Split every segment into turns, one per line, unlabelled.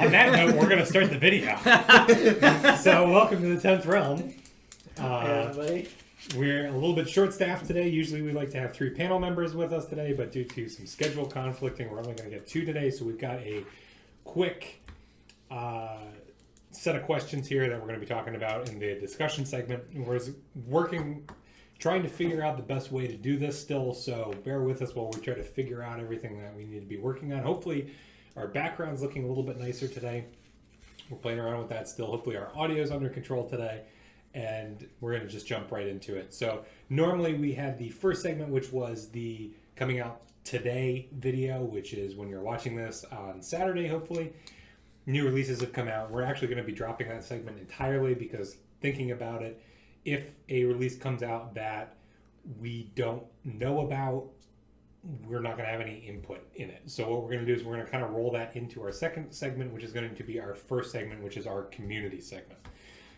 On that note, we're going to start the video. So, welcome to the 10th Realm.
Hey, everybody.
We're a little bit short-staffed today. Usually we like to have 3 panel members with us today, but due to some schedule conflicting, we're only going to get 2 today. So we've got a quick set of questions here that we're going to be talking about in the discussion segment. We're trying to figure out the best way to do this still, so bear with us while we try to figure out everything that we need to be working on. Hopefully our background's looking a little bit nicer today. We're playing around with that still. Hopefully our audio's under control today, and we're going to just jump right into it. So normally we had the first segment, which was the coming out today video, which is when you're watching this on Saturday, hopefully. New releases have come out. We're actually going to be dropping that segment entirely because thinking about it, if a release comes out that we don't know about, we're not going to have any input in it. So what we're going to do is we're going to kind of roll that into our second segment, which is going to be our first segment, which is our community segment.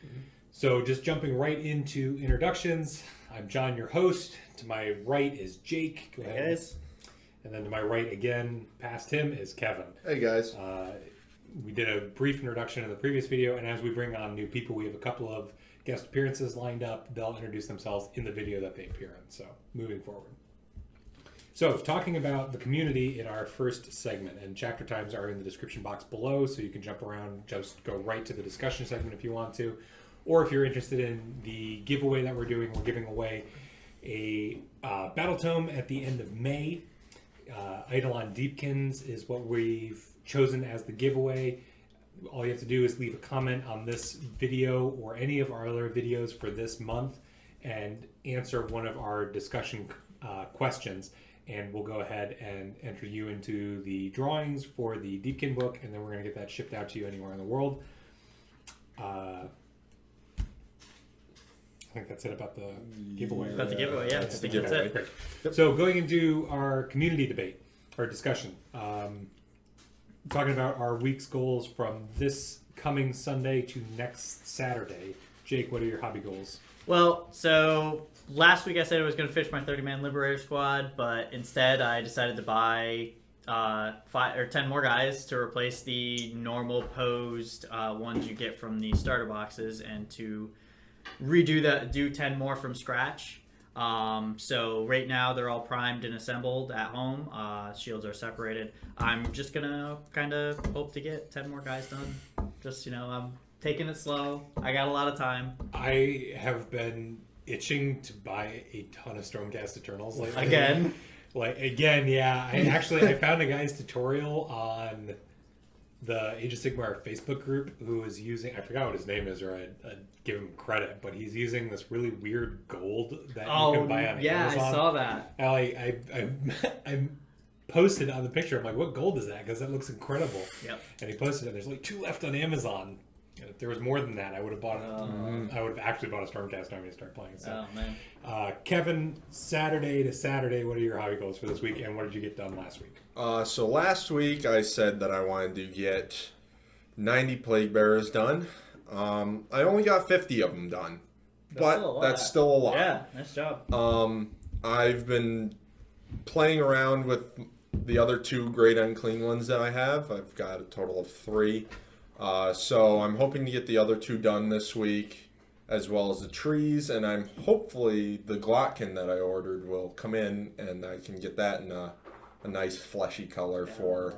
Mm-hmm. So just jumping right into introductions, I'm John, your host. To my right is Jake. Go ahead.
Hey guys.
And then to my right again, past him, is Kevin.
Hey guys.
We did a brief introduction in the previous video, and as we bring on new people, we have a couple of guest appearances lined up. They'll introduce themselves in the video that they appear in. So moving forward. So talking about the community in our first segment, and chapter times are in the description box below, so you can jump around, just go right to the discussion segment if you want to. Or if you're interested in the giveaway that we're doing, we're giving away a battle tome at the end of May. Eidolon Deepkins is what we've chosen as the giveaway. All you have to do is leave a comment on this video or any of our other videos for this month and answer one of our discussion questions, and we'll go ahead and enter you into the drawings for the Deepkin book, and then we're going to get that shipped out to you anywhere in the world. I think that's it about the giveaway.
About the giveaway, yeah.
That's the
That's
giveaway.
it.
Great. Yep. So going into our community debate, or discussion, talking about our week's goals from this coming Sunday to next Saturday. Jake, what are your hobby goals?
Well, so last week I said I was going to fish my 30-man Liberator squad, but instead I decided to buy 5 or 10 more guys to replace the normal posed ones you get from the starter boxes, and to do 10 more from scratch. So right now they're all primed and assembled at home. Shields are separated. I'm just gonna kind of hope to get 10 more guys done. Just, I'm taking it slow. I got a lot of time.
I have been itching to buy a ton of Stormcast Eternals lately.
Again,
yeah. I found a guy's tutorial on the Age of Sigmar Facebook group who is using, I forgot what his name is, or I'd give him credit, but he's using this really weird gold that you can buy on Amazon.
Yeah, I saw that.
I posted on the picture, I'm like, what gold is that? Because that looks incredible.
Yep.
And he posted it, there's like 2 left on Amazon. And if there was more than that, I would have bought it. I would have actually bought a Stormcast army to start playing. So,
man.
Kevin, Saturday to Saturday, what are your hobby goals for this week, and what did you get done last week?
So last week I said that I wanted to get 90 Plague Bearers done. I only got 50 of them done, but that's still a lot.
Yeah, nice job.
I've been playing around with the other 2 Great Unclean ones that I have. I've got a total of 3. So I'm hoping to get the other 2 done this week, as well as the trees, and I'm hopefully the Glotkin that I ordered will come in, and I can get that in a nice fleshy color for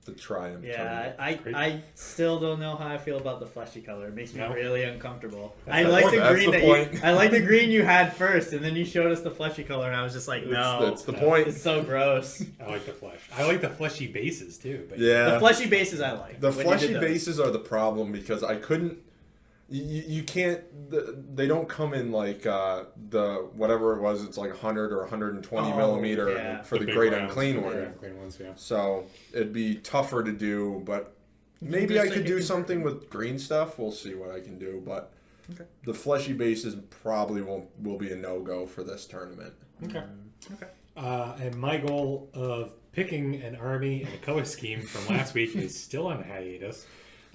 the Triumph.
Yeah, I still don't know how I feel about the fleshy color. It makes me really uncomfortable. I
like
like the green you had first, and then you showed us the fleshy color, and I was just like, no.
That's the point.
It's so gross.
I like the flesh. I like the fleshy bases too. But
yeah.
The fleshy bases I like.
The fleshy bases are the problem because I couldn't. You can't. They don't come in like the whatever it was. It's like 100 or 120 millimeter for the Great Unclean one. So it'd be tougher to do, but maybe I could do something with green stuff. We'll see what I can do, but the fleshy bases probably will be a no-go for this tournament.
Okay. And my goal of picking an army and a color scheme from last week is still on hiatus.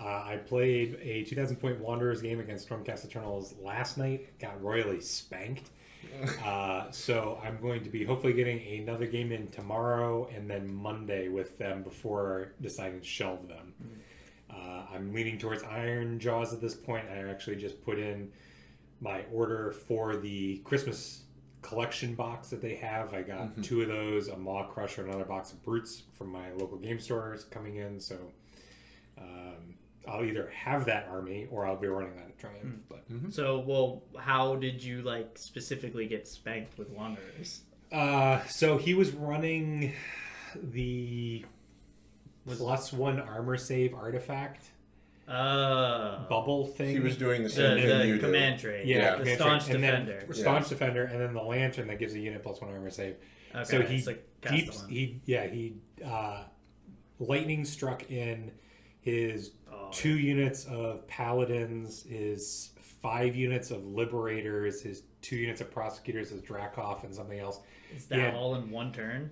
I played a 2,000 point Wanderers game against Stormcast Eternals last night. Got royally spanked. So I'm going to be hopefully getting another game in tomorrow and then Monday with them before deciding to shelve them. I'm leaning towards Iron Jaws at this point. I actually just put in my order for the Christmas collection box that they have. I got 2 of those, a Maw Crusher, another box of Brutes from my local game stores coming in. So I'll either have that army or I'll be running that at Triumph. But
So, well, how did you like specifically get spanked with Wanderers?
so he was running the +1 armor save artifact bubble thing.
He was doing the same thing you
command
did.
trait.
Yeah,
the
command
staunch
trait. And then
defender.
staunch defender, and then the lantern that gives a unit +1 armor save.
Okay,
So he
it's like
keeps
Castellan.
he lightning struck in his
Oh.
2 units of paladins, his 5 units of liberators, his 2 units of prosecutors, his Dracoff, and something else.
Is that all in one turn?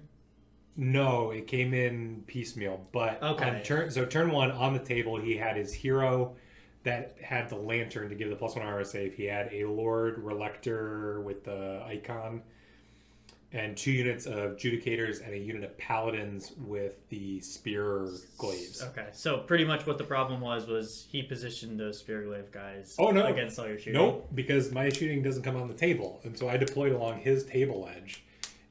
No, it came in piecemeal. But
Okay.
on turn 1 on the table, he had his hero that had the lantern to give the +1 armor save. He had a Lord Relector with the icon, and 2 units of Judicators and a unit of Paladins with the Spear Glaives.
Okay, so pretty much what the problem was he positioned those Spear Glaive guys
No.
against all your shooting.
Nope, because my shooting doesn't come on the table. And so I deployed along his table edge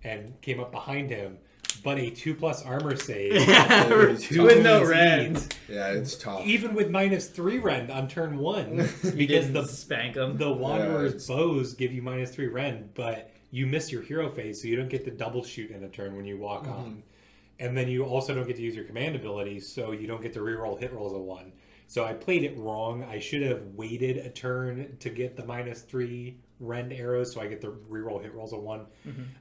and came up behind him. But a 2+ armor save.
With no rend.
Yeah, it's tough.
Even with -3 rend on turn 1.
You
Because
didn't spank them.
the Wanderer's bows give you -3 rend, but you miss your hero phase, so you don't get the double shoot in a turn when you walk on. And then you also don't get to use your command ability, so you don't get to reroll hit rolls of 1. So I played it wrong. I should have waited a turn to get the -3 rend arrows, so I get the reroll hit rolls of 1.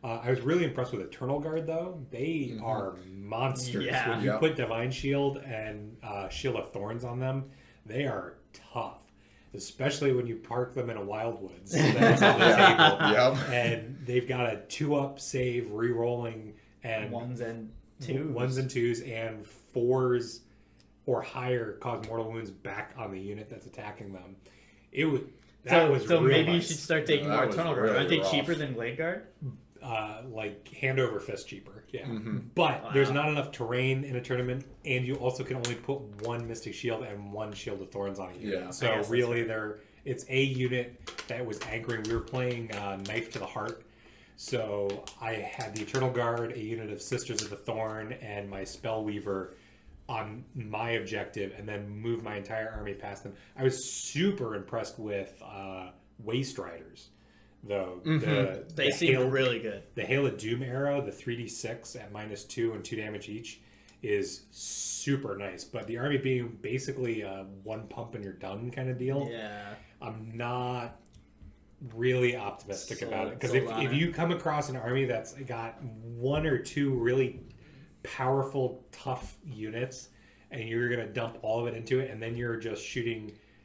I was really impressed with Eternal Guard, though. They are monsters.
Yeah.
When you put Divine Shield and Shield of Thorns on them, they are tough. Especially when you park them in a Wildwoods. That's on the table.
Yep.
And they've got a 2-up save, re-rolling, and
1s and 2s.
1s and 2s, and 4s or higher cause mortal wounds back on the unit that's attacking them. That was
so
real
maybe you
nice.
should start taking
That
more
was
Tunnel Guard.
really
Aren't they
rough.
cheaper than Blade Guard?
Like hand over fist cheaper, yeah. But there's not enough terrain in a tournament, and you also can only put 1 Mystic Shield and 1 Shield of Thorns on a unit.
Yeah.
So really, it's a unit that was anchoring. We were playing Knife to the Heart, so I had the Eternal Guard, a unit of Sisters of the Thorn, and my Spellweaver on my objective, and then move my entire army past them. I was super impressed with Waste Riders. Though
They seem really good.
The Hail of Doom arrow, the 3d6 at -2 and 2 damage each, is super nice. But the army being basically a 1 pump and you're done kind of deal,
Yeah.
I'm not really optimistic about it. Because
so
if you come across an army that's got 1 or 2 really powerful, tough units, and you're going to dump all of it into it, and then you're just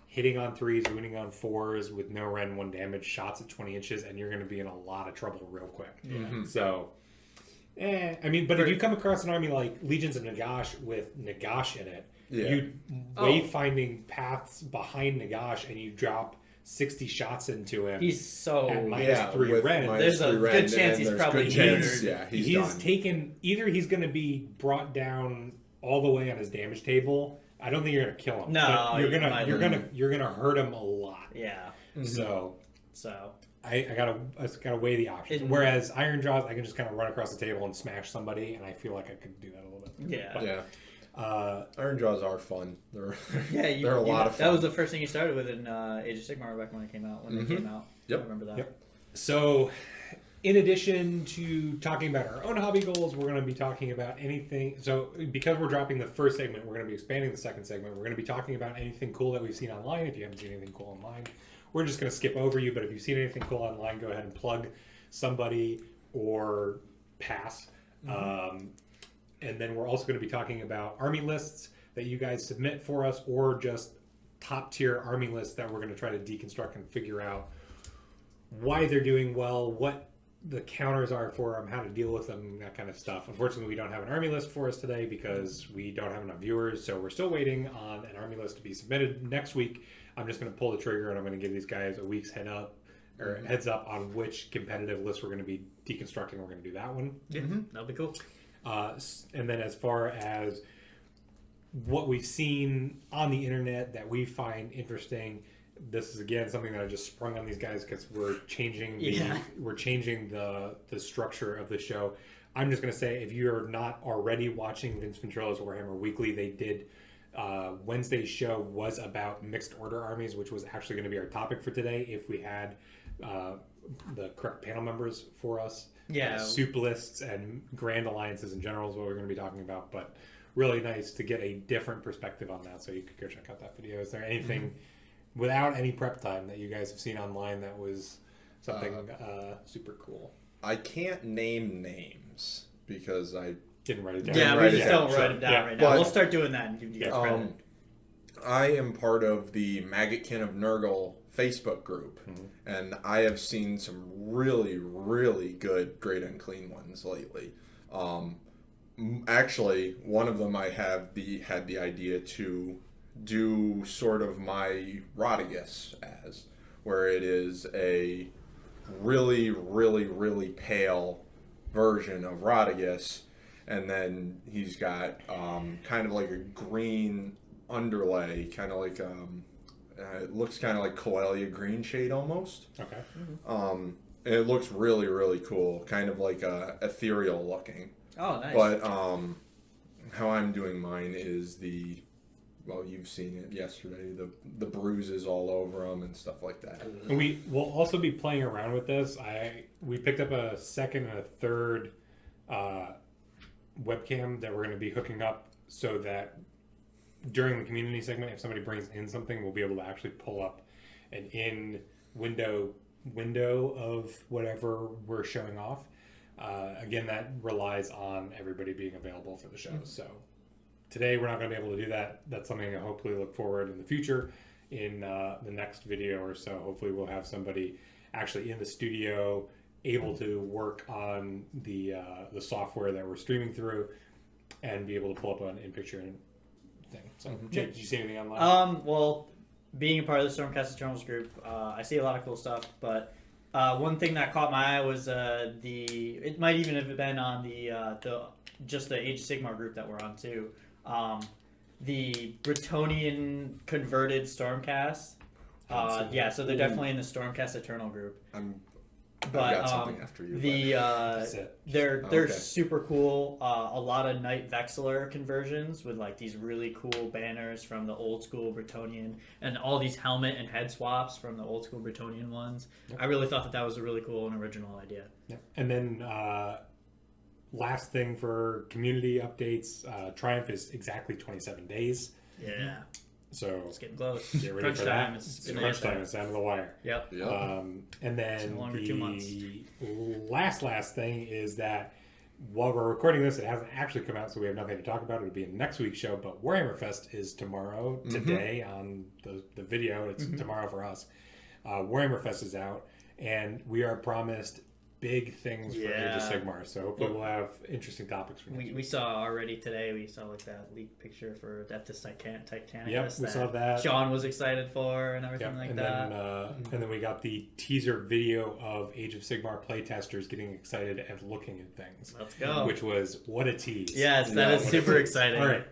hitting on 3s, wounding on 4s with no rend, 1 damage, shots at 20 inches, and you're going to be in a lot of trouble real quick. So, I mean, but if you come across an army like Legions of Nagash with Nagash in it, you wayfinding paths behind Nagash, and you drop 60 shots into him.
He's so
at -3 rend.
There's a good chance he's probably neutered.
Yeah, he's done.
taken. Either he's going to be brought down all the way on his damage table. I don't think you're going to kill him.
No,
but you're
you
gonna hurt him a lot.
Yeah.
So
So
I gotta weigh the options. Whereas Iron Jaws, I can just kind of run across the table and smash somebody, and I feel like I could do that a little bit.
yeah.
Yeah. Iron Jaws are fun. They're
They're
a lot of fun.
That was the first thing you started with in Age of Sigmar back when it came out. They came out.
Yep.
I remember that.
Yep. So, in addition to talking about our own hobby goals, we're going to be talking about anything. So, because we're dropping the first segment, we're going to be expanding the second segment. We're going to be talking about anything cool that we've seen online. If you haven't seen anything cool online, we're just going to skip over you. But if you've seen anything cool online, go ahead and plug somebody or pass. And then we're also going to be talking about army lists that you guys submit for us, or just top tier army lists that we're going to try to deconstruct and figure out why they're doing well, what the counters are for them, how to deal with them, that kind of stuff. Unfortunately, we don't have an army list for us today because we don't have enough viewers, so we're still waiting on an army list to be submitted. Next week, I'm just going to pull the trigger and I'm going to give these guys a week's heads up on which competitive list we're going to be deconstructing. We're going to do that one.
Yeah, that'll be cool.
And then as far as what we've seen on the internet that we find interesting. This is again something that I just sprung on these guys because we're changing the structure of the show. I'm just going to say, if you're not already watching Vince Ventrolo's Warhammer Weekly, they did Wednesday's show was about mixed order armies, which was actually going to be our topic for today if we had the correct panel members for us.
Yeah,
soup lists and grand alliances in general is what we're going to be talking about, but really nice to get a different perspective on that, so you could go check out that video. Is there anything without any prep time that you guys have seen online that was something super cool?
I can't name names because I
didn't write it down.
Yeah, we just don't write it down right now.
But,
we'll start doing that and give you guys credit.
I am part of the Maggotkin of Nurgle Facebook group, and I have seen some really, really good Great Unclean ones lately. Actually, one of them I had the idea to do sort of my Rodigus as, where it is a really, really, really pale version of Rodigus, and then he's got kind of like a green underlay, kind of like it looks kind of like Coelia green shade almost.
Okay.
And it looks really, really cool, kind of like ethereal looking.
Oh, nice.
But how I'm doing mine is well, you've seen it yesterday, the bruises all over them and stuff like that.
And we will also be playing around with this. We picked up a second and a third webcam that we're going to be hooking up so that during the community segment, if somebody brings in something, we'll be able to actually pull up an in window of whatever we're showing off. Again, that relies on everybody being available for the show. So today we're not going to be able to do that. That's something I hopefully look forward in the future in the next video or so. Hopefully we'll have somebody actually in the studio able to work on the software that we're streaming through and be able to pull up an in-picture thing. So, Jake, did you see anything online?
Well, being a part of the Stormcast Eternals group, I see a lot of cool stuff, but one thing that caught my eye was it might even have been on the Age of Sigmar group that we're on too. The Bretonnian converted Stormcast. So they're definitely in the Stormcast Eternal group.
I've got something after you.
They're super cool. A lot of Knight Vexillor conversions with like these really cool banners from the old school Bretonnian, and all these helmet and head swaps from the old school Bretonnian ones. Yep. I really thought that was a really cool and original idea.
Yep. And then last thing for community updates, Triumph is exactly 27 days.
Yeah.
So
it's getting close.
Get ready for that. It's crunch time. It's down to the wire.
Yep.
And then
no longer 2 months.
last thing is that while we're recording this, it hasn't actually come out, so we have nothing to talk about. It'll be in next week's show. But Warhammer Fest is tomorrow. Today on the video, it's tomorrow for us. Warhammer Fest is out, and we are promised big things for Age of Sigmar. So hopefully we'll have interesting topics for next week.
We saw already today, we saw like that leaked picture for Adeptus Titanicus.
Yep, we saw that.
Sean was excited for and everything like that.
And then we got the teaser video of Age of Sigmar playtesters getting excited and looking at things.
Let's go.
Which was, what a tease.
Yes, that is super exciting.
All right.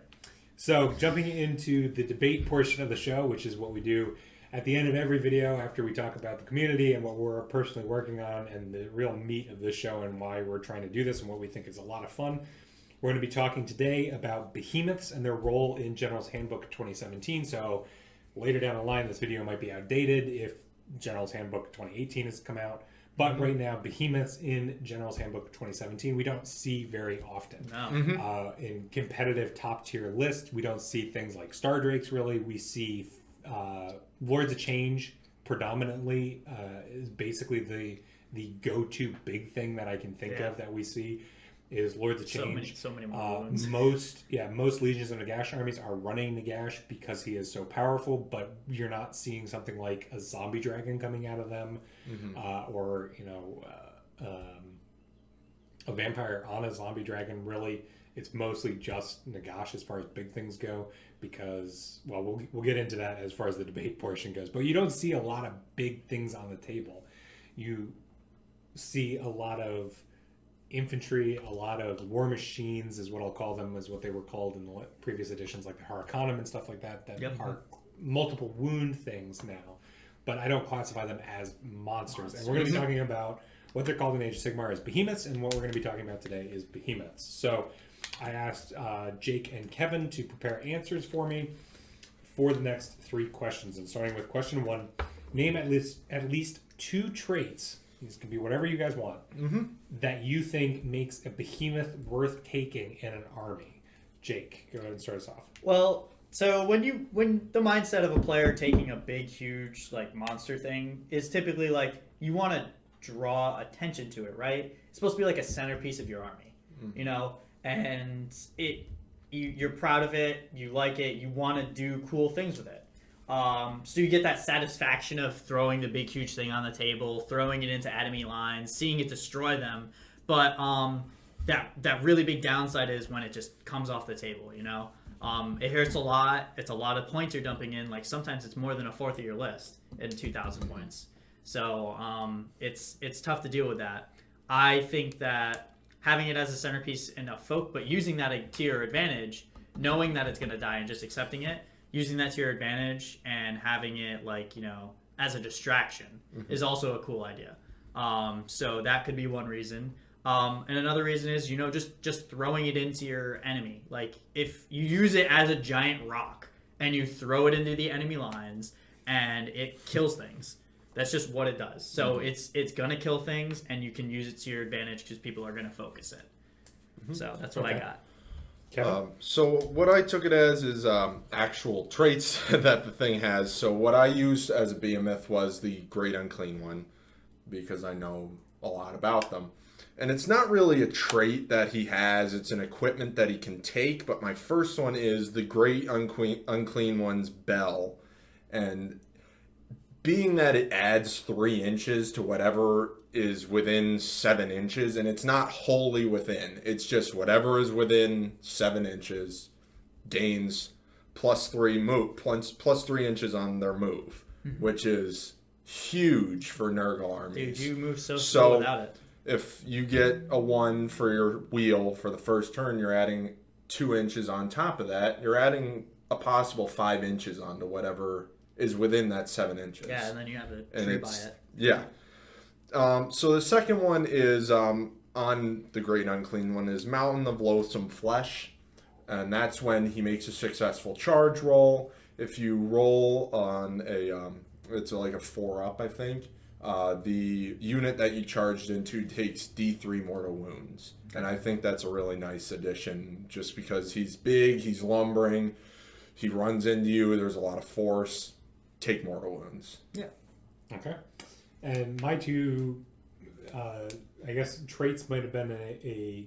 So jumping into the debate portion of the show, which is what we do at the end of every video after we talk about the community and what we're personally working on and the real meat of this show and why we're trying to do this and what we think is a lot of fun. We're going to be talking today about Behemoths and their role in General's Handbook 2017. So later down the line, this video might be outdated if General's Handbook 2018 has come out. But right now, Behemoths in General's Handbook 2017, we don't see very often.
No.
In competitive top-tier lists, we don't see things like Star Drakes, really. We see Lords of Change predominantly is basically the go-to big thing that I can think of that we see is Lords of Change.
So many more ones.
Most Legions of Nagash armies are running Nagash because he is so powerful, but you're not seeing something like a zombie dragon coming out of them, or a vampire on a zombie dragon. Really, it's mostly just Nagash as far as big things go, because we'll get into that as far as the debate portion goes. But you don't see a lot of big things on the table. You see a lot of infantry, a lot of war machines is what I'll call them, is what they were called in the previous editions, like the Hurricanum and stuff like that, that are multiple wound things now. But I don't classify them as monsters. And we're going to be talking about what they're called in Age of Sigmar as Behemoths, and what we're going to be talking about today is Behemoths. So I asked Jake and Kevin to prepare answers for me for the next 3 questions. And starting with question 1, name at least 2 traits, these can be whatever you guys want, that you think makes a behemoth worth taking in an army. Jake, go ahead and start us off.
Well, so when the mindset of a player taking a big, huge like monster thing is typically like you want to draw attention to it, right? It's supposed to be like a centerpiece of your army, you know, and you're proud of it, you like it, you want to do cool things with it. So you get that satisfaction of throwing the big, huge thing on the table, throwing it into enemy lines, seeing it destroy them. But that really big downside is when it just comes off the table, you know? It hurts a lot. It's a lot of points you're dumping in. Like sometimes it's more than a fourth of your list in 2,000 points. So it's tough to deal with that. I think that having it as a centerpiece in a folk, but using that to your advantage, knowing that it's going to die and just accepting it, using that to your advantage and having it like, you know, as a distraction is also a cool idea. So that could be one reason. And another reason is, you know, just throwing it into your enemy. Like if you use it as a giant rock and you throw it into the enemy lines and it kills things, that's just what it does. So it's going to kill things and you can use it to your advantage because people are going to focus it. So that's what I got.
So what I took it as is actual traits that the thing has. So what I used as a behemoth was the Great Unclean one because I know a lot about them. And it's not really a trait that he has, it's an equipment that he can take, but my first one is the Great Unclean one's bell. And being that it adds 3 inches to whatever is within 7 inches, and it's not wholly within, it's just whatever is within 7 inches gains plus 3 inches on their move, which is huge for Nurgle armies.
Dude, you move so slow without it.
If you get a 1 for your wheel for the first turn, you're adding 2 inches on top of that. You're adding a possible 5 inches onto whatever is within that 7 inches.
Yeah, and then you have to tree by it.
Yeah. So the second one is on the Great Unclean one is Mountain of Loathsome Flesh, and that's when he makes a successful charge roll. If you roll on it's like a 4-up, I think. The unit that you charged into takes D3 mortal wounds, and I think that's a really nice addition just because he's big, he's lumbering, he runs into you, there's a lot of force. Take mortal wounds.
Yeah. Okay. And my 2, I guess traits might have been a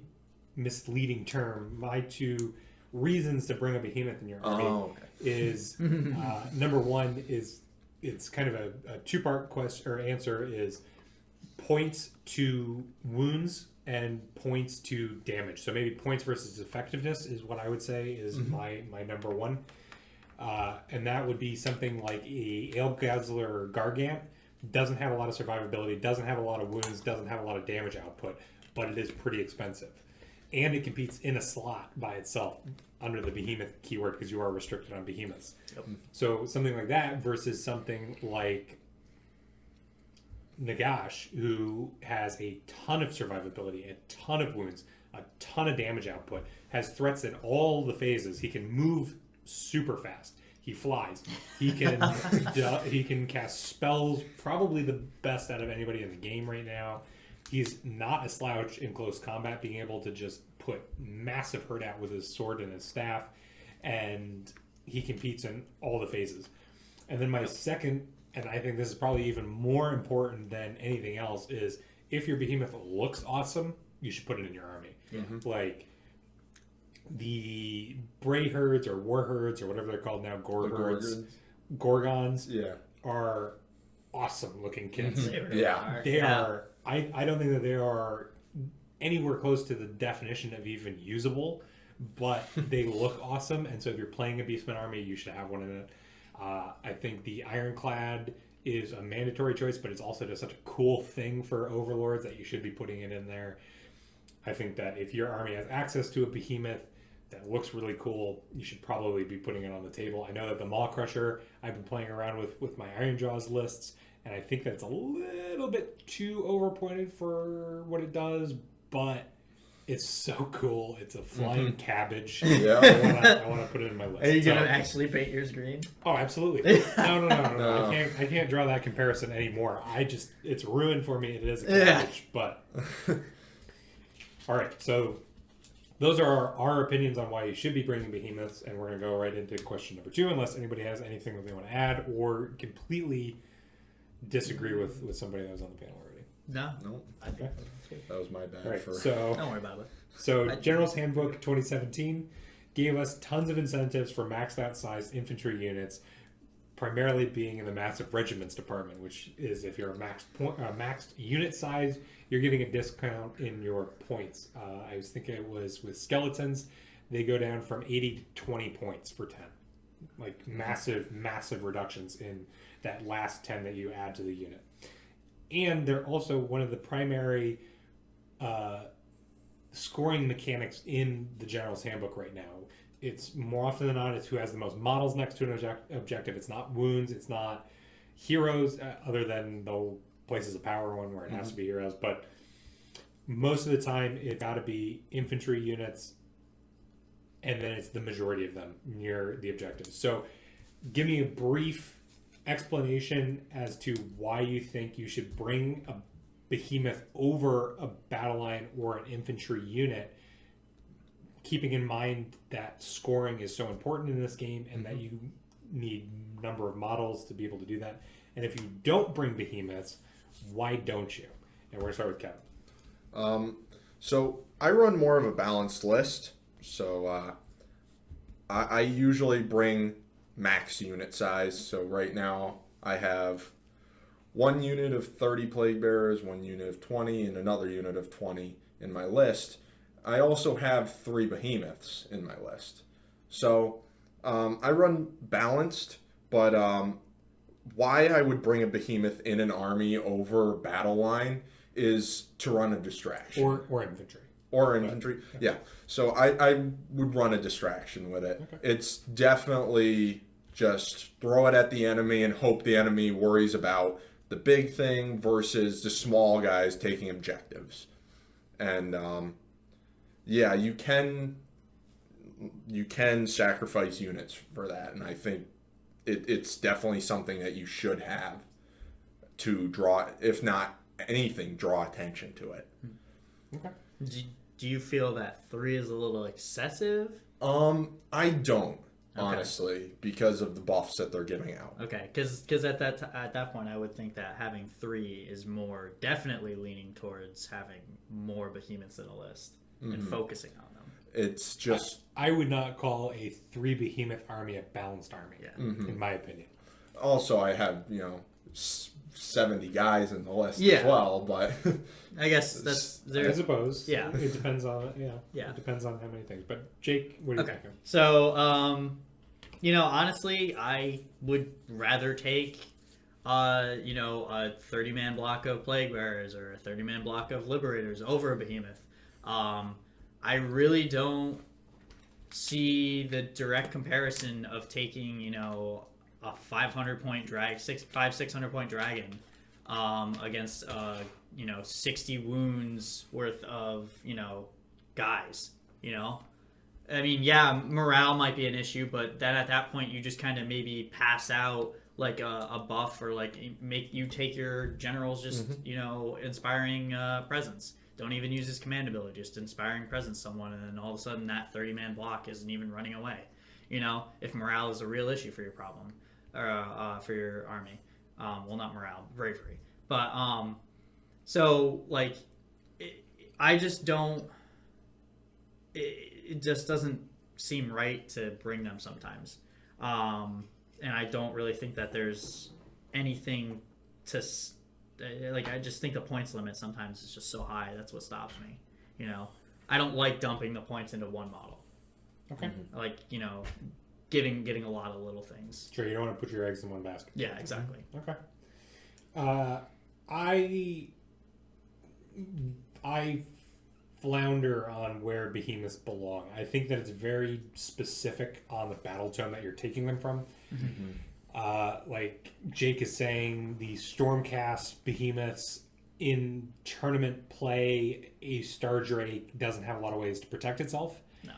misleading term. My 2 reasons to bring a behemoth in your army is number 1 is it's kind of a 2-part question or answer is points to wounds and points to damage. So maybe points versus effectiveness is what I would say is my number 1. And that would be something like a Ale Guzzler or Gargant. Doesn't have a lot of survivability, doesn't have a lot of wounds, doesn't have a lot of damage output, but it is pretty expensive. And it competes in a slot by itself under the behemoth keyword because you are restricted on behemoths. Yep. So something like that versus something like Nagash, who has a ton of survivability, a ton of wounds, a ton of damage output, has threats in all the phases. He can move super fast. He flies. He can he can cast spells, probably the best out of anybody in the game right now. He's not a slouch in close combat, being able to just put massive hurt out with his sword and his staff, and he competes in all the phases. And then my second, and I think this is probably even more important than anything else, is if your behemoth looks awesome, you should put it in your army. Like the Bray herds or war herds or whatever they're called now, Gorgons, are awesome looking kids.
They
are. I don't think that they are anywhere close to the definition of even usable, but they look awesome. And so if you're playing a Beastman army, you should have one in it. I think the Ironclad is a mandatory choice, but it's also just such a cool thing for overlords that you should be putting it in there. I think that if your army has access to a behemoth that looks really cool, you should probably be putting it on the table. I know that the Maw Crusher, I've been playing around with my Iron Jaws lists, and I think that's a little bit too overpointed for what it does, but it's so cool. It's a flying cabbage.
Yeah.
I want to put it in my list.
Are you gonna actually paint yours green?
Oh, absolutely. No. I can't draw that comparison anymore. It's ruined for me. It is a cabbage, but all right. So those are our opinions on why you should be bringing behemoths, and we're gonna go right into question number 2, unless anybody has anything that they want to add or completely disagree with somebody that was on the panel already.
No.
Okay.
That was my bad.
All right.
For...
So
don't worry about it.
So General's Handbook 2017 gave us tons of incentives for maxed out sized infantry units, primarily being in the massive regiments department, which is if you're a maxed unit size, you're getting a discount in your points. I was thinking it was with skeletons, they go down from 80 to 20 points for 10. Like massive reductions in that last 10 that you add to the unit. And they're also one of the primary scoring mechanics in the General's Handbook right now. It's more often than not, it's who has the most models next to an objective. It's not wounds, it's not heroes, other than the Places of Power one where it has to be heroes. But most of the time, it's got to be infantry units, and then it's the majority of them near the objectives. So give me a brief explanation as to why you think you should bring a behemoth over a battle line or an infantry unit, keeping in mind that scoring is so important in this game and that you need number of models to be able to do that. And if you don't bring behemoths, why don't you? And we're going to start with Kevin.
So I run more of a balanced list. So I usually bring max unit size. So right now I have one unit of 30 plague bearers, one unit of 20, and another unit of 20 in my list. I also have 3 behemoths in my list. So I run balanced, but why I would bring a behemoth in an army over battle line is to run a distraction.
Or infantry.
Or infantry, yeah. So I would run a distraction with it. Okay. It's definitely just throw it at the enemy and hope the enemy worries about the big thing versus the small guys taking objectives. And yeah, you can sacrifice units for that, and I think it's definitely something that you should have to draw, if not anything, draw attention to it.
Okay.
Do you feel that 3 is a little excessive?
I don't. Honestly, because of the buffs that they're giving out.
Okay, because at that point, I would think that having 3 is more definitely leaning towards having more behemoths in a list and focusing on them.
It's just
I would not call a 3 behemoth army a balanced army.
Yeah.
In my opinion.
Also, I have 70 guys in the list as well, but
I guess that's
I suppose.
Yeah,
it depends on it depends on how many things. But Jake, what do you think?
So honestly, I would rather take a 30-man block of plague bearers or a 30-man block of liberators over a behemoth. I really don't see the direct comparison of taking a 500-point 600-point dragon against 60 wounds worth of guys. I mean, yeah, morale might be an issue, but then at that point you just kind of maybe pass out like a buff, or like make you take your generals just inspiring presence. Don't even use his command ability, just inspiring presence someone, and then all of a sudden that 30-man block isn't even running away. If morale is a real issue for your problem, or for your army, well, not morale, bravery, but so like I just don't. It just doesn't seem right to bring them sometimes, and I don't really think that there's anything to. I just think the points limit sometimes is just so high. That's what stops me. I don't like dumping the points into one model.
Okay.
Like getting a lot of little things.
Sure, you don't want to put your eggs in one basket.
Yeah, exactly.
Okay. I flounder on where behemoths belong. I think that it's very specific on the battle tome that you're taking them from. Like Jake is saying, the Stormcast behemoths in tournament play, a Star Drake doesn't have a lot of ways to protect itself.
No.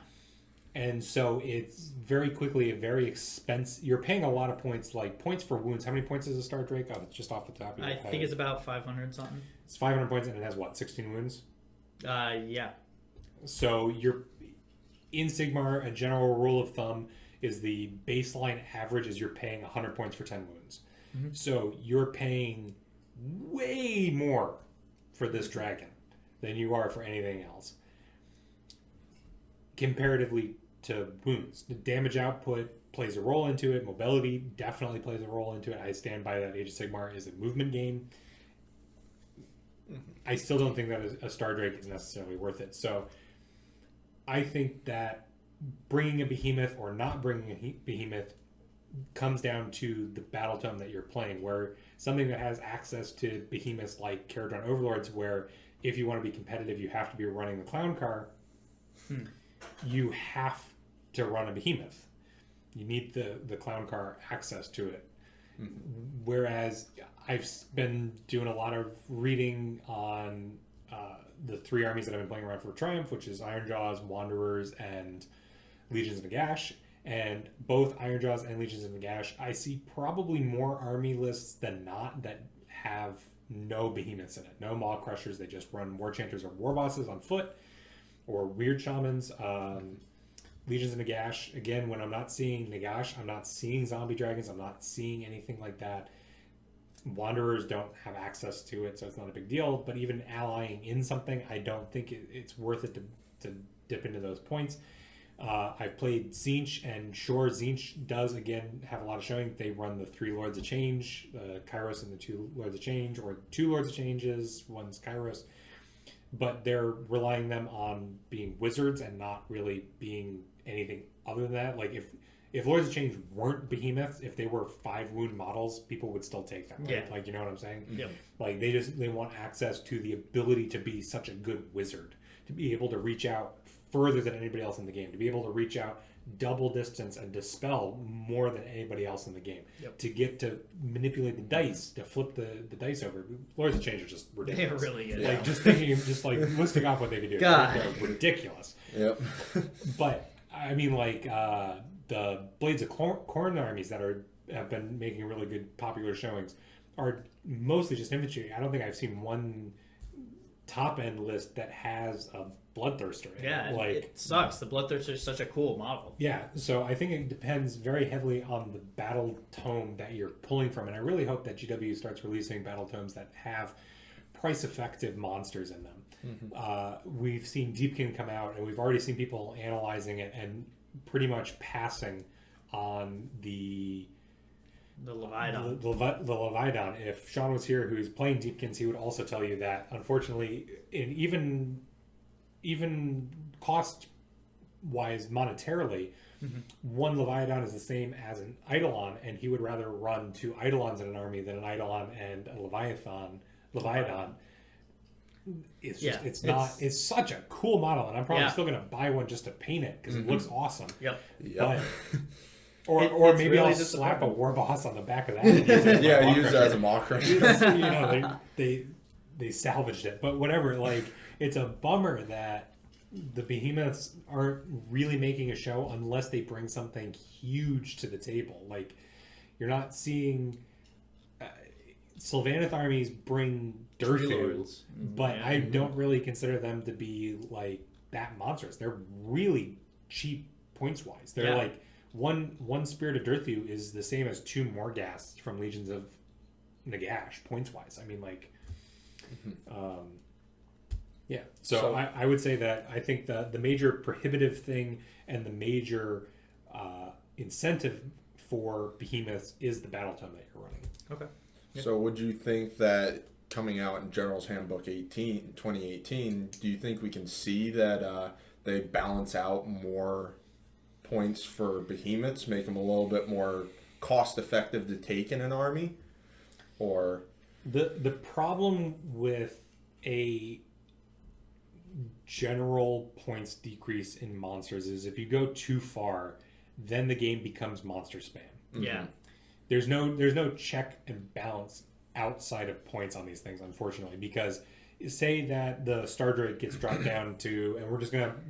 And so it's very quickly a very expensive. You're paying a lot of points, like points for wounds. How many points is a Star Drake? Oh, it's just off the top of your head.
I think it's about 500 something.
It's 500 points, and it has what, 16 wounds?
Yeah.
So you're in Sigmar. A general rule of thumb is the baseline average is you're paying 100 points for 10 wounds. So you're paying way more for this dragon than you are for anything else. Comparatively to wounds, the damage output plays a role into it. Mobility definitely plays a role into it. I stand by that. Age of Sigmar is a movement game. I still don't think that a Star Drake is necessarily worth it. So I think that bringing a behemoth or not bringing a behemoth comes down to the battle tome that you're playing, where something that has access to behemoths like Caradron Overlords, where if you want to be competitive, you have to be running the clown car. You have to run a behemoth. You need the clown car access to it. Whereas I've been doing a lot of reading on the three armies that I've been playing around for Triumph, which is Ironjaws, Wanderers, and Legions of Nagash. And both Ironjaws and Legions of Nagash, I see probably more army lists than not that have no behemoths in it. No Maw Crushers. They just run War Chanters or War Bosses on foot, or Weird Shamans. Legions of Nagash, again, when I'm not seeing Nagash, I'm not seeing Zombie Dragons, I'm not seeing anything like that. Wanderers don't have access to it, so it's not a big deal. But even allying in something, I don't think it's worth it to dip into those points. I've played Tzeentch, and sure, Tzeentch does, again, have a lot of showing. They run the 3 Lords of Change, Kairos and the 2 Lords of Change, or 2 Lords of Changes, one's Kairos. But they're relying them on being wizards and not really being anything other than that. Like, if Lords of Change weren't behemoths, if they were 5 wound models, people would still take them, right?
Yeah.
Like, you know what I'm saying?
Yep.
Like, they want access to the ability to be such a good wizard, to be able to reach out further than anybody else in the game, to be able to reach out double distance and dispel more than anybody else in the game, to get to manipulate the dice, to flip the dice over. Lords of Change are just ridiculous.
They're really good.
Like, just listing off what they can do.
God.
They're ridiculous.
Yep.
But I mean, like the Blades of Khorne armies that have been making really good popular showings are mostly just infantry. I don't think I've seen one top end list that has a Bloodthirster in
Yeah,
it. Like,
it sucks. The Bloodthirster is such a cool model.
yeah, so I think it depends very heavily on the battle tome that you're pulling from, and I really hope that GW starts releasing battle tomes that have price-effective monsters in them. We've seen Deepkin come out, and we've already seen people analyzing it and pretty much passing on the
Leviathan.
The Leviathan. If Sean was here, who's playing Deepkins, he would also tell you that, unfortunately, in even cost-wise, monetarily, one Leviathan is the same as an Eidolon, and he would rather run 2 Eidolons in an army than an Eidolon and a Leviathan. It's just, it's such a cool model, and I'm probably still going to buy one just to paint it because it looks awesome.
Yep.
But, or maybe
really
I'll slap a War Boss on the back of that. And use it
use it as a Maw Crusher.
You know, they salvaged it, but whatever. Like, it's a bummer that the Behemoths aren't really making a show unless they bring something huge to the table. Like, you're not seeing Sylvaneth armies bring Durthu, but I don't really consider them to be like that monstrous. They're really cheap points wise. They're like one Spirit of Durthu is the same as 2 Morghasts from Legions of Nagash points wise. I mean, like, yeah. So I would say that I think the major prohibitive thing and the major incentive for Behemoths is the battle tome that you're running.
Okay. Yep.
So would you think that coming out in General's Handbook 2018, do you think we can see that they balance out more points for Behemoths, make them a little bit more cost effective to take in an army? Or
the problem with general points decrease in monsters is if you go too far, then the game becomes monster spam.
Yeah.
There's no check and balance outside of points on these things, unfortunately, because say that the Star Drake gets dropped down to, and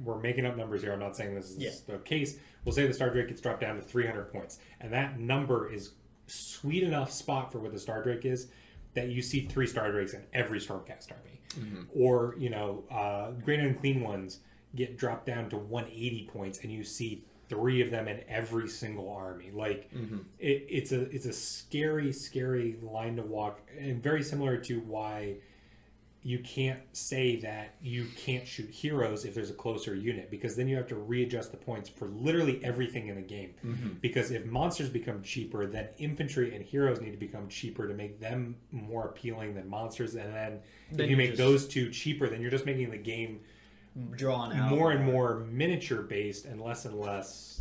we're making up numbers here, I'm not saying this is the case, we'll say the Star Drake gets dropped down to 300 points, and that number is sweet enough spot for what the Star Drake is that you see 3 Star Drakes in every Stormcast army. Or, Great Unclean Ones get dropped down to 180 points and you see 3 of them in every single army. Like, it's a scary line to walk, and very similar to why you can't say that you can't shoot heroes if there's a closer unit, because then you have to readjust the points for literally everything in the game. Because if monsters become cheaper, then infantry and heroes need to become cheaper to make them more appealing than monsters. And then if you make those 2 cheaper, then you're just making the game
drawn out
more and more miniature based and less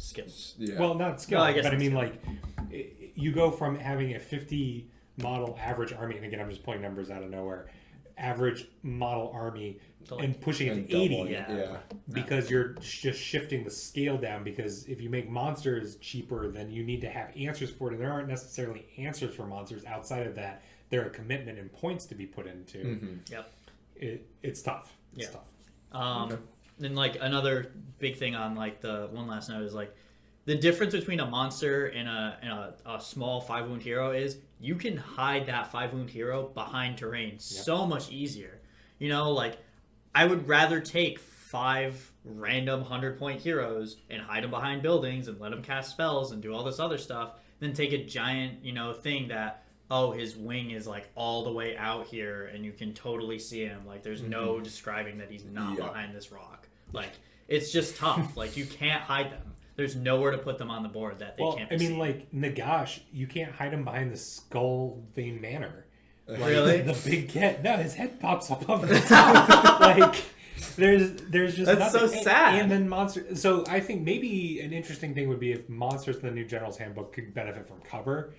skills.
Well, not skill,
I guess
but I mean, like, you go from having a 50 model average army, and again, I'm just pulling numbers out of nowhere, average model army, and pushing it to 80, because you're just shifting the scale down. Because if you make monsters cheaper, then you need to have answers for it, and there aren't necessarily answers for monsters outside of that. There are commitment and points to be put into. It's tough. It's tough.
And like another big thing on like the one last note is like the difference between a monster and a small 5 wound hero is you can hide that 5 wound hero behind terrain so much easier. Like I would rather take 5 random 100-point heroes and hide them behind buildings and let them cast spells and do all this other stuff than take a giant, thing that, his wing is like all the way out here and you can totally see him. Like there's no describing that he's not behind this rock. Like it's just tough. Like you can't hide them. There's nowhere to put them on the board that they can't be seen.
Like Nagash, you can't hide him behind the Skull Vein Manor. Like,
really?
The big cat. No, his head pops up over the top. Like there's just
that's
nothing.
so sad.
And then monster. So I think maybe an interesting thing would be if monsters in the new General's Handbook could benefit from cover.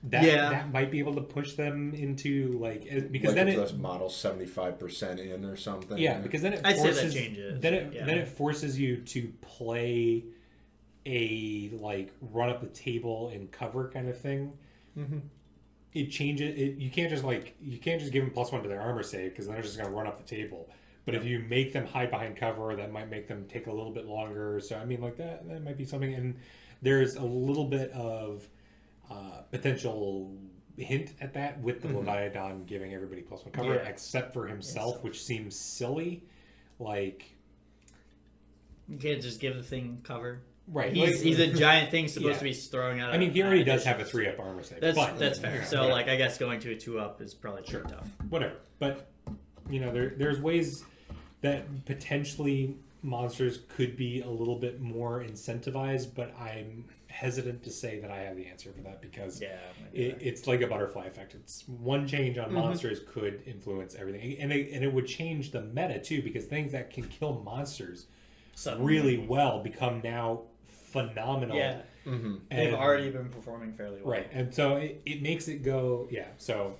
That might be able to push them into because then
it model 75% in or something.
Yeah, because then it forces. I'd say that changes. Then it forces you to play a run up the table and cover kind of thing. It changes. You can't just give them +1 to their armor save, because then they're just going to run up the table. But if you make them hide behind cover, that might make them take a little bit longer. So I mean, that might be something. And there's a little bit of potential hint at that with the Leviathan giving everybody +1 cover, except for himself, which seems silly. Like
you can't just give the thing cover.
Right,
he's a giant thing supposed to be throwing out.
I mean, he already does have a 3-up armor save.
That's fair. So, I guess going to a 2-up is probably pretty tough.
Whatever, but there's ways that potentially monsters could be a little bit more incentivized, but I'm hesitant to say that I have the answer for that, because it's like a butterfly effect. It's one change on monsters could influence everything, and it would change the meta too, because things that can kill monsters really well become now phenomenal.
Yeah, they've already been performing fairly well.
Right, and so it makes it go. Yeah, so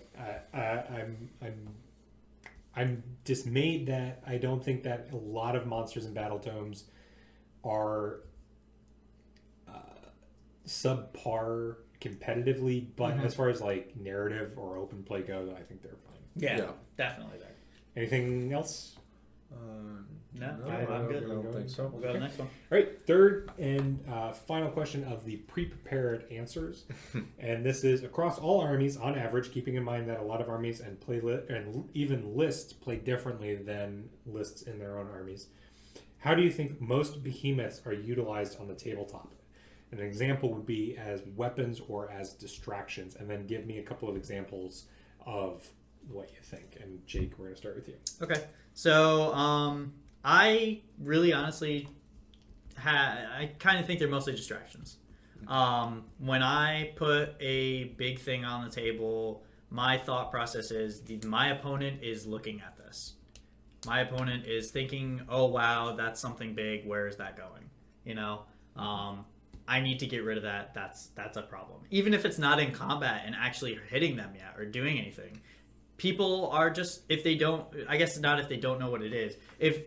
I'm dismayed that I don't think that a lot of monsters in Battle Tomes are subpar competitively, but as far as narrative or open play goes, I think they're fine.
Yeah, definitely there.
Anything else?
No, I'm good.
I don't think so.
We'll go to the next one.
All right, third and final question of the pre-prepared answers. And this is, across all armies, on average, keeping in mind that a lot of armies and and even lists play differently than lists in their own armies, how do you think most behemoths are utilized on the tabletop? An example would be as weapons or as distractions, and then give me a couple of examples of what you think. And Jake, we're going to start with you.
Okay. So, I really honestly I kind of think they're mostly distractions. When I put a big thing on the table, my thought process is my opponent is looking at this. My opponent is thinking, oh wow, that's something big, where is that going? I need to get rid of that. That's a problem. Even if it's not in combat and actually hitting them yet or doing anything, people are just, if they don't, I guess not if they don't know what it is. If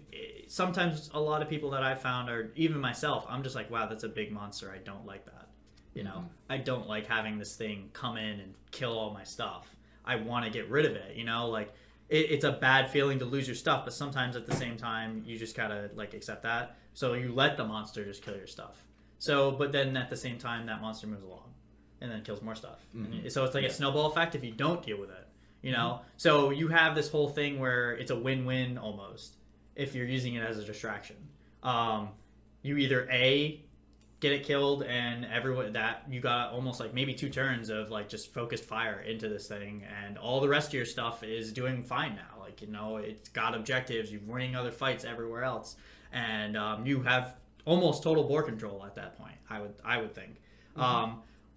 sometimes a lot of people that I found, or even myself, I'm just like, wow, that's a big monster. I don't like that. You know, I don't like having this thing come in and kill all my stuff. I want to get rid of it. You know, like it's a bad feeling to lose your stuff, but sometimes at the same time, you just gotta like accept that. So you let the monster just kill your stuff. So, but then at the same time, that monster moves along and then kills more stuff. So it's like a snowball effect if you don't deal with it. You know, so you have this whole thing where it's a win-win almost if you're using it as a distraction. You either A, get it killed, and everyone that you got almost like maybe 2 turns of like just focused fire into this thing, and all the rest of your stuff is doing fine now. Like, you know, it's got objectives, you're winning other fights everywhere else, and you have almost total board control at that point. I would think,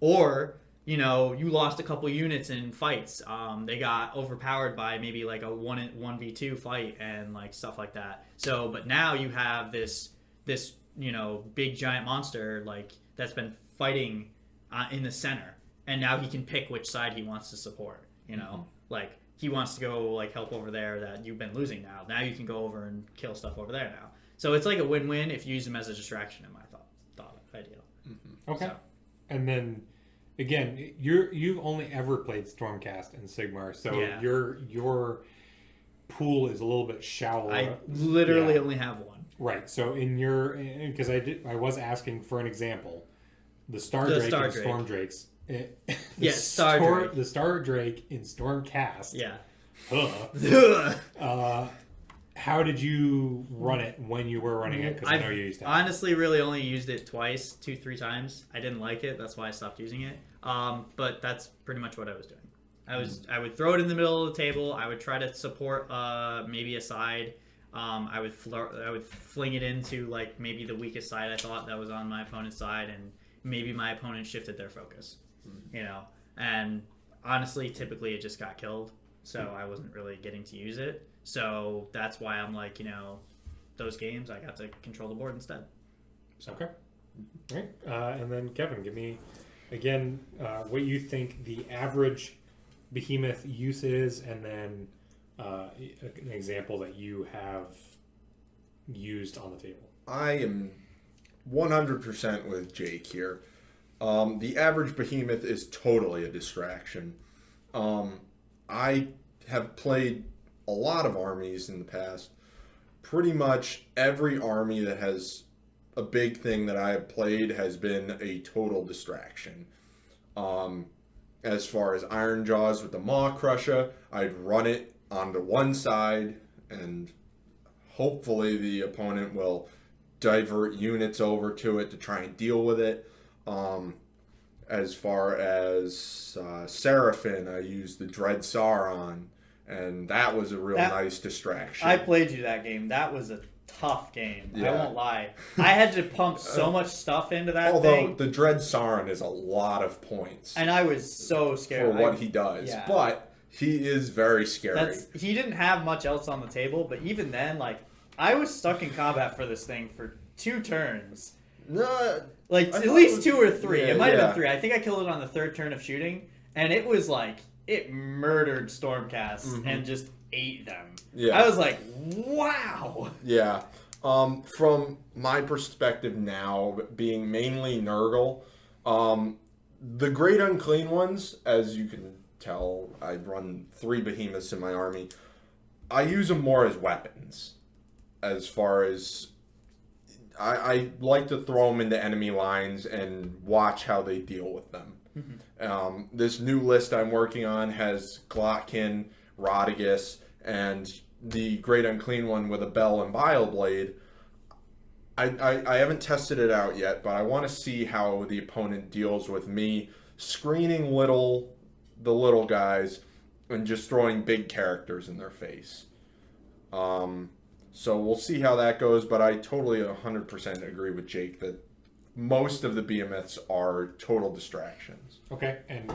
or you know, you lost a couple units in fights. They got overpowered by maybe like a 1v2 fight and like stuff like that. So, but now you have this you know, big giant monster like that's been fighting in the center, and now he can pick which side he wants to support. You know, like he wants to go like help over there that you've been losing now. Now you can go over and kill stuff over there now. So it's like a win-win if you use him as a distraction. In my thought idea.
Okay,
So.
and then. Again, you've only ever played Stormcast and Sigmar, so your pool is a little bit shallower.
I literally only have one.
Right. So because I was asking for an example, the Star Drake and Storm Drakes.
Star Drake.
The Star Drake in Stormcast.
Yeah.
How did you run it when you were running it? Because I know you used to.
Honestly, really only used it twice, 2-3 times. I didn't like it. That's why I stopped using it. But that's pretty much what I was doing. I would throw it in the middle of the table. I would try to support maybe a side. I would fling it into like maybe the weakest side I thought that was on my opponent's side, and maybe my opponent shifted their focus. You know, and honestly, typically it just got killed, so I wasn't really getting to use it. So that's why I'm like, you know, those games I got to control the board instead. So.
Okay. All right. And then Kevin, give me again what you think the average behemoth use is, and then an example that you have used on the table.
I am 100% with Jake here. The average behemoth is totally a distraction. I have played a lot of armies in the past. Pretty much every army that has a big thing that I have played has been a total distraction. As far as Iron Jaws with the Maw Crusher, I'd run it onto one side, and hopefully the opponent will divert units over to it to try and deal with it. As far as Seraphim, I used the Dread Sauron, and that was a real nice distraction.
I played you that game. That was a tough game. Yeah. I won't lie. I had to pump so much stuff into that thing.
Although the Dread Sauron is a lot of points.
And I was so scared.
For what he does. Yeah. But he is very scary.
He didn't have much else on the table, but even then, like, I was stuck in combat for this thing for 2 turns. Like, at least 2 or 3. Yeah, it might have been 3. I think I killed it on the 3rd turn of shooting, and it was like, it murdered Stormcast and just ate them. Yeah. I was like, wow.
Yeah. From my perspective now, being mainly Nurgle, the Great Unclean Ones, as you can tell, I run 3 behemoths in my army. I use them more as weapons. As far as I like to throw them into enemy lines and watch how they deal with them. This new list I'm working on has Glotkin, Rodigus, and the Great Unclean One with a Bell and Bile Blade. I haven't tested it out yet, but I want to see how the opponent deals with me screening the little guys and just throwing big characters in their face. So we'll see how that goes, but I totally 100% agree with Jake that most of the behemoths are total distractions.
Okay, and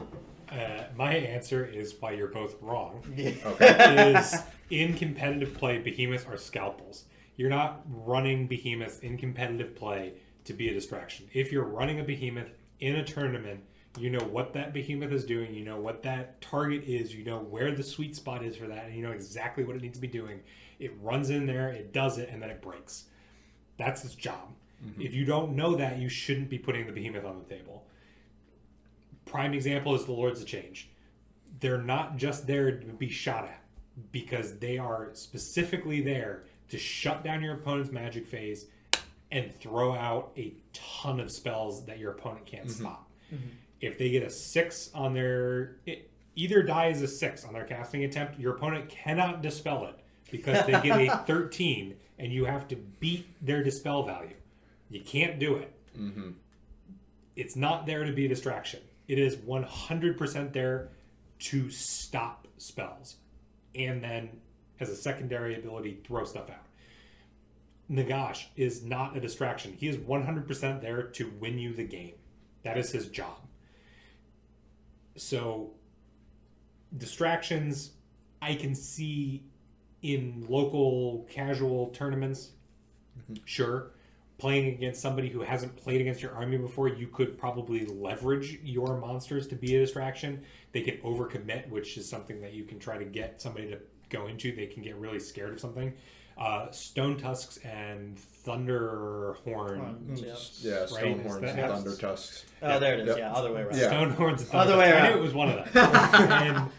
my answer is why you're both wrong. Okay. Is in competitive play, behemoths are scalpels. You're not running behemoths in competitive play to be a distraction. If you're running a behemoth in a tournament You know what that behemoth is doing. You know what that target is. You know where the sweet spot is for that. And you know exactly what it needs to be doing. It runs in there, it does it, and then it breaks. That's its job. If you don't know that, you shouldn't be putting the behemoth on the table. Prime example is the Lords of Change. They're not just there to be shot at, because they are specifically there to shut down your opponent's magic phase and throw out a ton of spells that your opponent can't stop. If they get a 6 on their... either die as a 6 on their casting attempt, your opponent cannot dispel it because they get a 13 and you have to beat their dispel value. You can't do it. It's not there to be a distraction. It is 100% there to stop spells. And then, as a secondary ability, throw stuff out. Nagash is not a distraction. He is 100% there to win you the game. That is his job. So, distractions, I can see in local casual tournaments. Sure. Playing against somebody who hasn't played against your army before, you could probably leverage your monsters to be a distraction. They can overcommit, which is something that you can try to get somebody to go into. They can get really scared of something. Stone Tusks and Thunderhorn.
Stone Horns and Thunder Tusks.
Oh, there it is. Yeah, other way around.
Stone Horns and Thunder
Other way
Tusks.
around.
I knew it was one of them. And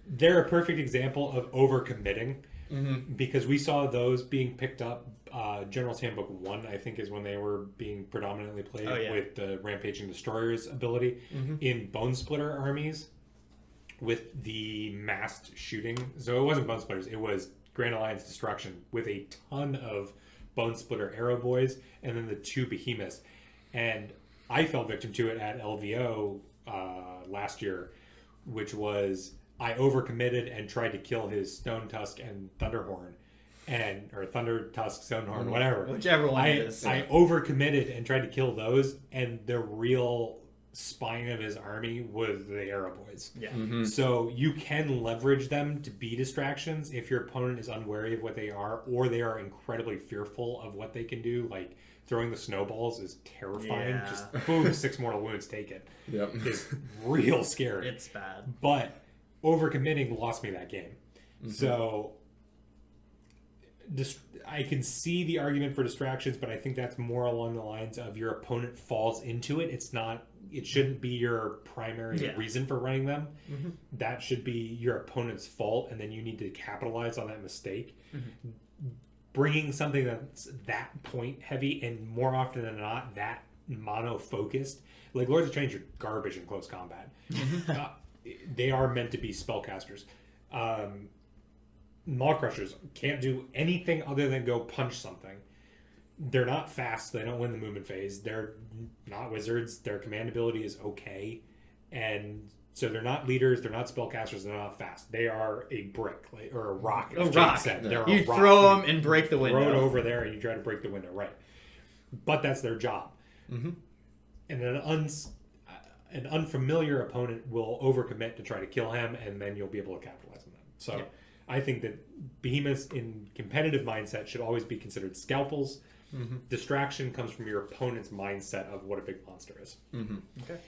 they're a perfect example of overcommitting, because we saw those being picked up. General's Handbook 1, I think, is when they were being predominantly played with the Rampaging Destroyers ability in Bone Splitter armies with the massed shooting. So it wasn't Bone Splitters, it was Grand Alliance Destruction with a ton of Bone Splitter Arrow Boys and then the 2 Behemoths. And I fell victim to it at LVO last year, which was I overcommitted and tried to kill his Stone Tusk and Thunderhorn. Or Thunder Tusk, Stonehorn, whatever.
Whichever one it is.
I overcommitted and tried to kill those, and the real spine of his army was the Arrow Boys.
Yeah.
So you can leverage them to be distractions if your opponent is unwary of what they are, or they are incredibly fearful of what they can do. Like throwing the snowballs is terrifying.
Yeah.
Just boom, 6 mortal wounds, take it.
Yep.
It's real scary.
It's bad.
But overcommitting lost me that game. So I can see the argument for distractions, but I think that's more along the lines of your opponent falls into it. It shouldn't be your primary reason for running them. That should be your opponent's fault, and then you need to capitalize on that mistake. Bringing something that's that point heavy, and more often than not, that mono focused, like Lords of Change are garbage in close combat. They are meant to be spellcasters. Maw Crushers can't do anything other than go punch something. They're not fast. They don't win the movement phase. They're not wizards. Their command ability is okay. And so they're not leaders. They're not spellcasters. They're not fast. They are a brick or a rock.
A rock.
Said. They're
You
a rock.
throw them and break the window.
Throw it over there and you try to break the window. Right. But that's their job. And an unfamiliar opponent will overcommit to try to kill him, and then you'll be able to capitalize on them. So I think that behemoths in competitive mindset should always be considered scalpels. Distraction comes from your opponent's mindset of what a big monster is.
Okay.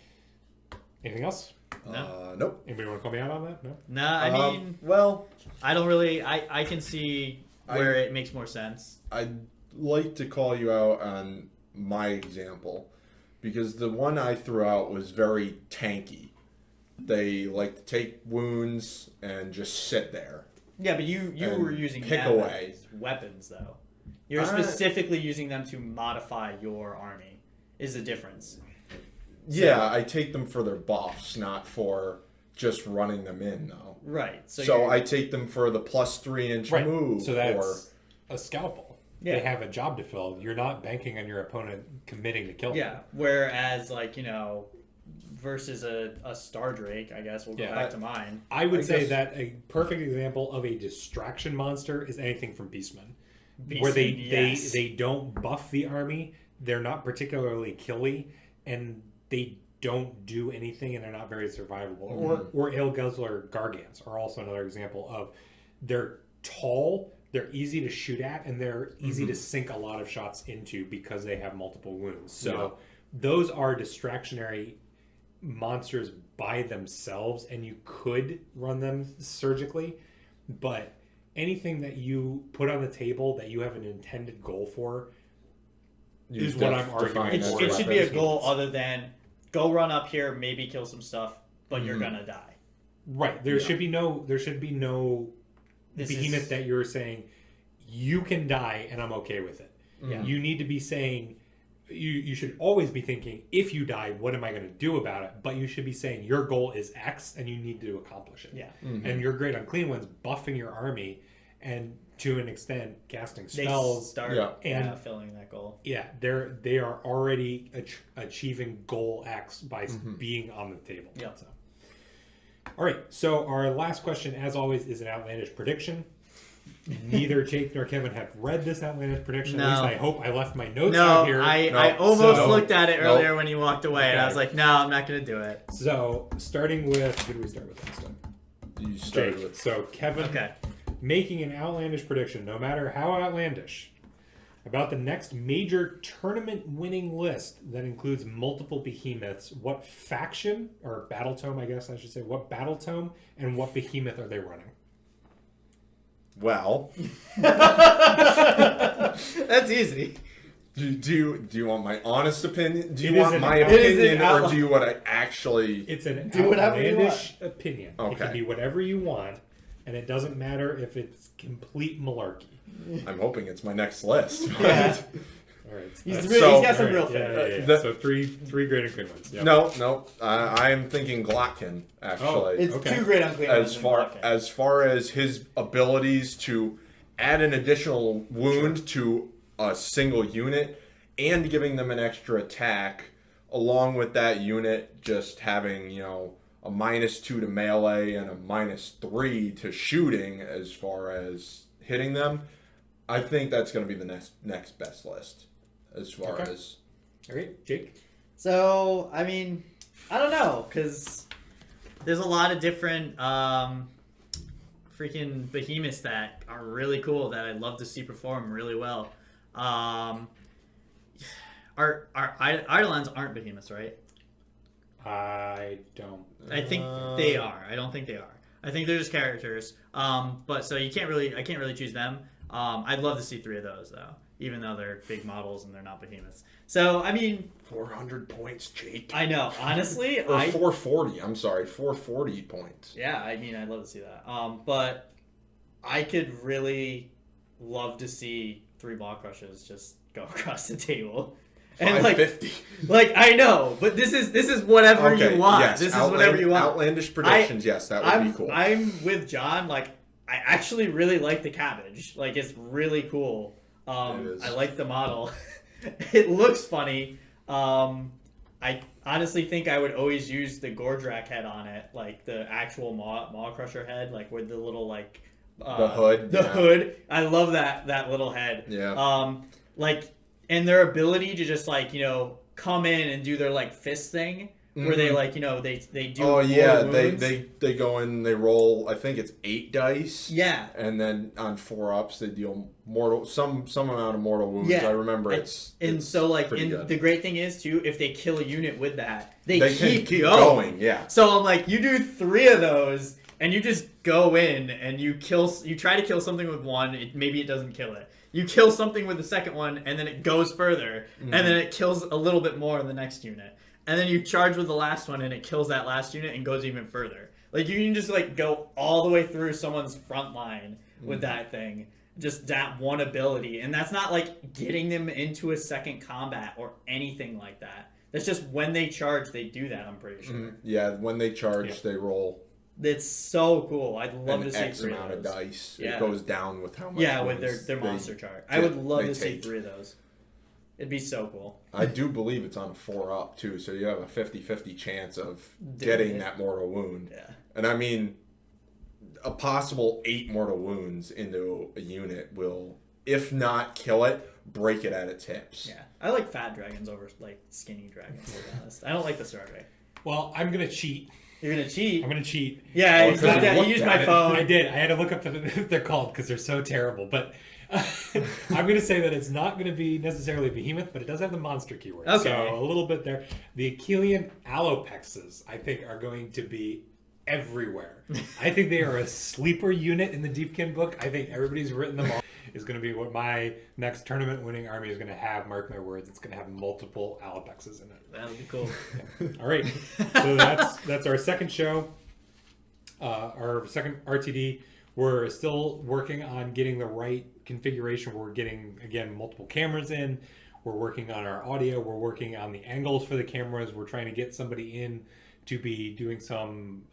Anything else?
Nope.
Anybody want to call me out on that? No?
No, I mean,
well,
I don't really. I can see where it makes more sense.
I'd like to call you out on my example, because the one I threw out was very tanky. They like to take wounds and just sit there.
Yeah, but you were using
pick
them
away.
as weapons, though. You're specifically using them to modify your army. Is the difference?
Yeah, I take them for their buffs, not for just running them in, though.
Right.
So I take them for the plus 3-inch move.
So that's a scalpel.
Yeah.
They have a job to fill. You're not banking on your opponent committing to kill them.
Yeah. Whereas, versus a Star Drake, I guess we'll go back to mine.
I would say that a perfect example of a distraction monster is anything from Beastmen. Where they don't buff the army, they're not particularly killy, and they don't do anything, and they're not very survivable. Or Ale Guzzler Gargants are also another example of they're tall, they're easy to shoot at, and they're easy to sink a lot of shots into because they have multiple wounds. So those are distractionary monsters by themselves, and you could run them surgically, but anything that you put on the table that you have an intended goal for is what I'm arguing for.
It should be a goal other than go run up here, maybe kill some stuff, but you're gonna die.
Right. There should be no behemoth that you're saying you can die and I'm okay with it.
Yeah.
You need to be saying you should always be thinking, if you die, what am I going to do about it? But you should be saying your goal is X and you need to accomplish it.
Yeah.
And your great unclean ones buffing your army and to an extent casting spells.
They start filling that goal.
Yeah, they are already achieving goal X by being on the table.
Yeah.
So. All right, so our last question, as always, is an outlandish prediction. Neither Jake nor Kevin have read this outlandish prediction.
No.
At least I hope I left my notes out here.
I almost looked at it earlier when he walked away, and I was like, no, I'm not going to do it.
So, starting with... Who do we start with last time?
You started
Jake.
with...
So, Kevin, making an outlandish prediction, no matter how outlandish, about the next major tournament-winning list that includes multiple behemoths. What faction, or battle tome, I guess I should say, what battle tome and what behemoth are they running?
Well,
that's easy.
Do you want my honest opinion? Do you
It is
want
an
my
out-
opinion, or do you want I actually?
It's an
Do whatever you
outlandish opinion. It
Okay.
can be whatever you want, and it doesn't matter if it's complete malarkey.
I'm hoping it's my next list.
Yeah.
All right.
He's
So-
got some
All
real
right, yeah,
favorites.
yeah, yeah.
The-
So three great and good ones. Yep.
No. I'm thinking Glotkin actually.
It's
Okay.
2 great unclean ones.
as far as his abilities to add an additional wound to a single unit and giving them an extra attack, along with that unit just having a -2 to melee and a -3 to shooting as far as hitting them. I think that's going to be the next best list as far as.
All right, Jake.
So, I mean, I don't know, because there's a lot of different freaking behemoths that are really cool that I'd love to see perform really well. Our Eidolons aren't behemoths, right?
I don't.
I think they are. I don't think they are. I think they're just characters. But so I can't really choose them. I'd love to see 3 of those though, even though they're big models and they're not behemoths. So I mean,
400 points, Jake.
I know. Honestly,
Or 440. I'm sorry, 440 points.
Yeah, I mean, I'd love to see that. But I could really love to see 3 ball crushes just go across the table. And
550.
I know, but this is whatever you want.
Yes,
this is whatever you want.
Outlandish predictions, yes, that would be cool.
I'm with John. I actually really like the cabbage. It's really cool.
It is.
I like the model. It looks funny. I honestly think I would always use the Gordrak head on it, the actual Maw Crusher head, with the little
the hood.
The hood. I love that little head.
Yeah.
And their ability to just come in and do their fist thing, where they they do.
Oh yeah,
wounds.
they go in, they roll. I think it's 8 dice.
Yeah.
And then on 4-ups they deal some amount of mortal wounds.
Yeah.
I remember it's pretty good.
The great thing is too, if they kill a unit with that, they
can
keep
going. Yeah.
So I'm you do 3 of those, and you just go in and you try to kill something with one. Maybe it doesn't kill it. You kill something with the second one, and then it goes further, and then it kills a little bit more in the next unit. And then you charge with the last one, and it kills that last unit and goes even further. You can just go all the way through someone's front line with that thing. Just that one ability. And that's not getting them into a second combat or anything like that. That's just when they charge, they do that, I'm pretty sure.
Yeah, when they charge, they roll.
It's so cool. I'd love to see
X
3
amount
of
of
those.
dice.
Yeah.
It goes down with how much.
Yeah, with
wounds
their
they-
monster chart. I would love
they
to see
take.
3 of those. It'd be so cool.
I do believe it's on a 4-up too, so you have a 50-50 chance of getting that mortal wound.
Yeah.
And I mean, a possible 8 mortal wounds into a unit will, if not kill it, break it at its hips.
Yeah. I like fat dragons over skinny dragons, to be honest. I don't like the Star Drake.
Well, I'm gonna cheat
You're gonna cheat.
I'm gonna cheat.
Yeah,
Oh,
you, you used my phone.
I did. I had to look up what they're called because they're so terrible. But I'm going to say that it's not going to be necessarily Behemoth, but it does have the monster keyword.
Okay.
So a little bit there. The Achillean Alopexes, I think, are going to be everywhere. I think they are a sleeper unit in the Deepkin book. I think everybody's written them all. Is going to be what my next tournament winning army is going to have. Mark my words, it's going to have multiple Alopexes in it.
That'll be cool.
Yeah. All right, so that's our second show, our second RTD. We're still working on getting the right configuration. We're getting, again, multiple cameras in. We're working on our audio. We're working on the angles for the cameras. We're trying to get somebody in to be doing some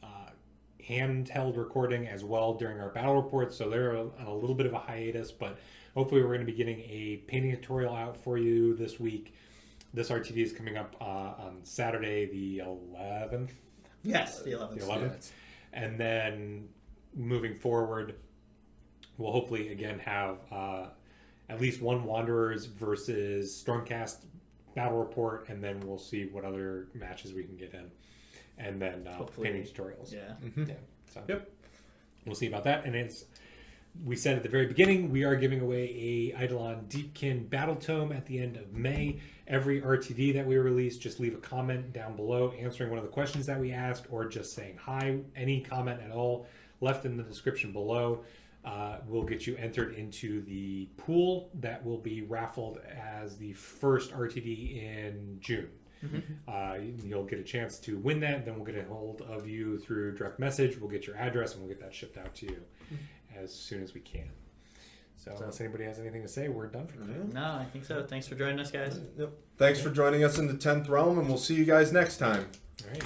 handheld recording as well during our battle reports. So they're on a little bit of a hiatus, but hopefully we're going to be getting a painting tutorial out for you this week. This RTD is coming up on Saturday, the 11th.
Yes, the 11th.
The 11th. And then moving forward, we'll hopefully again have at least one Wanderers versus Stormcast battle report, and then we'll see what other matches we can get in. And then painting tutorials.
Yeah.
Mm-hmm.
Yeah. So we'll see about that. And it's, we said at the very beginning, we are giving away a Eidolon Deepkin Battle Tome at the end of May. Every RTD that we release, just leave a comment down below answering one of the questions that we asked, or just saying hi. Any comment at all left in the description below will get you entered into the pool that will be raffled as the first RTD in June. Mm-hmm. You'll get a chance to win that. Then we'll get a hold of you through direct message. We'll get your address and we'll get that shipped out to you as soon as we can. So unless anybody has anything to say, we're done for today.
No, I think so. Thanks for joining us, guys.
Yep. Thanks for joining us in the 10th realm, and we'll see you guys next time.
All right.